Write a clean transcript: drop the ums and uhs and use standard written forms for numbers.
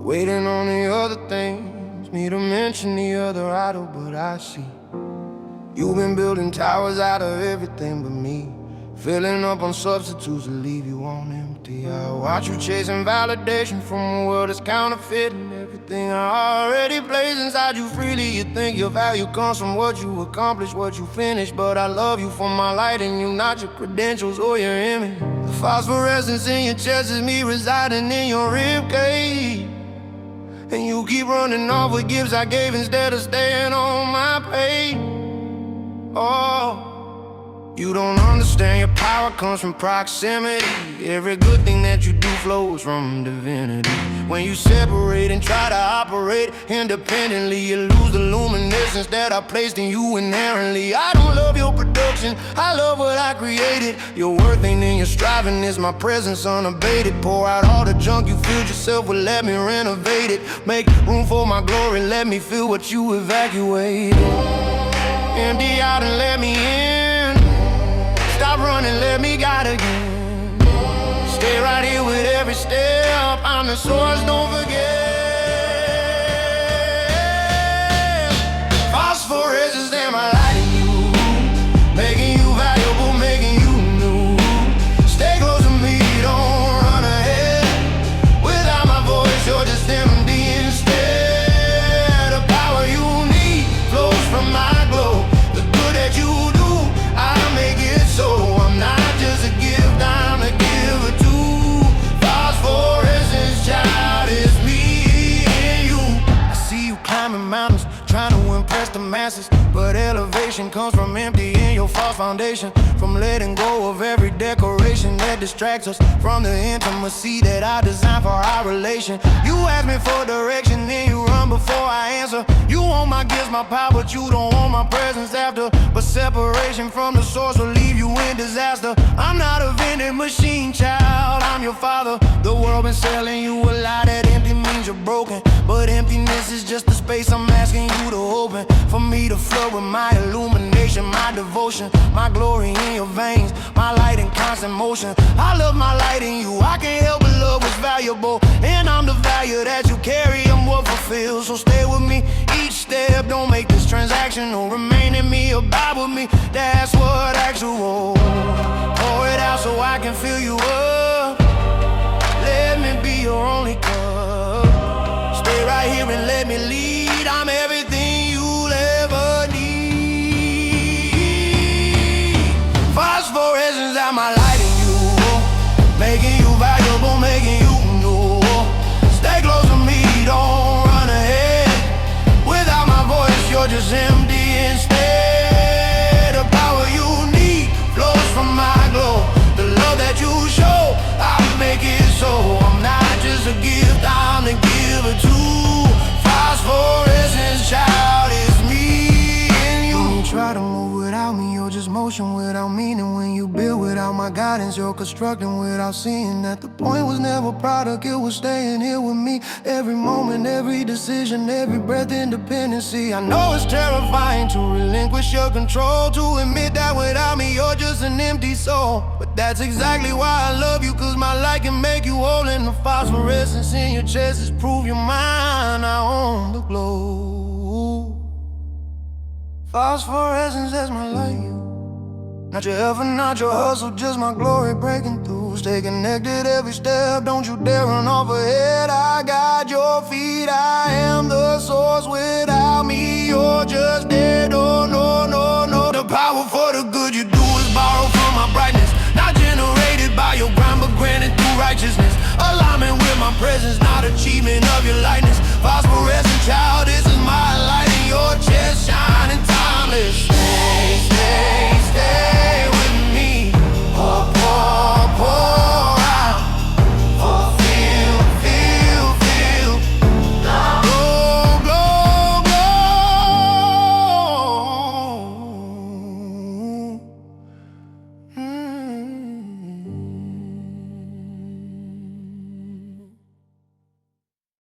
waiting on the other things, me to mention the other idol, but I see you've been building towers out of everything but me, filling up on substitutes to leave you on empty. I watch you chasing validation from a world that's counterfeiting everything I already blaze inside you freely. You think your value comes from what you accomplish, what you finish, but I love you for my light in you, not your credentials or your image. The phosphorescence in your chest is me residing in your ribcage, and you keep running off with gifts I gave instead of staying on my page. Oh, you don't understand, your power comes from proximity. Every good thing that you do flows from divinity. When you separate and try to operate independently, you lose the luminescence that I placed in you inherently. I don't love your production, I love what I created. Your worth ain't in your striving, it's my presence unabated. Pour out all the junk you filled yourself with, let me renovate it. Make room for my glory, let me feel what you evacuated. Empty out and let me in. Stop running, let me guide again. Stay right here with every step, I'm the source, don't forget. Phosphorescence, am I lighting you? Making you valuable, making you new. Stay close to me, don't run ahead. Without my voice, you're just empty instead. The power you need flows from my glow. The good that you do, I make it so. I'm not just a gift, I'm a giver too. Phosphorescence, child, is me and you. I see you climbing mountains, trying to impress the masses, but elevation comes from emptying your false foundation, from letting go of every decoration that distracts us from the intimacy that I designed for our relation. You ask me for direction, then you run before I answer. You want my gifts, my power, but you don't want my presence after. But separation from the source will leave you in disaster. I'm not a vending machine, child, I'm your father. The world been selling you a lie that empty means you're broken, but emptiness is just the space I'm asking you to open, for me to flood with my illumination, my devotion, my glory in your veins, my light in constant motion. I love my light in you, I can't help but love what's valuable, and I'm the value that you carry, I'm what fulfills. So stay with me each step, don't make this transactional. Remain in me, abide with me, that's what actual. Pour it out so I can fill you up. Let me be your only cup. Stay right here and let me lead. I'm everything you'll ever need. Phosphorescence, I'm my light in you, making you valuable, making you new. Stay close to me, don't run ahead. Without my voice, you're just empty instead. The power you need flows from my glow. The love that you show, I make it so. I'm not just a gift, I'm the giver too. Phosphorescence, child, is me and you. When you try to move without me, you're just motion without meaning. When you build without my guidance, you're constructing without seeing that the point was never product, it was staying here with me. Every moment, every decision, every breath, independency. I know it's terrifying to relinquish your control, to admit that without me you're just an empty soul. But that's exactly why I love you, cause my light can make you whole. And the phosphorescence in your chest is proof you're mine. I own the glow. Phosphorescence, that's my light, you. Not your effort, not your hustle, just my glory breaking through. Stay connected every step, don't you dare run off ahead. I got your feet, I am the source. Without me, you're just dead. Oh no, no, no. The power for the good you do is borrowed from my brightness, not generated by your grind, but granted through righteousness. Alignment with my presence, not achievement of your likeness. Phosphorescence,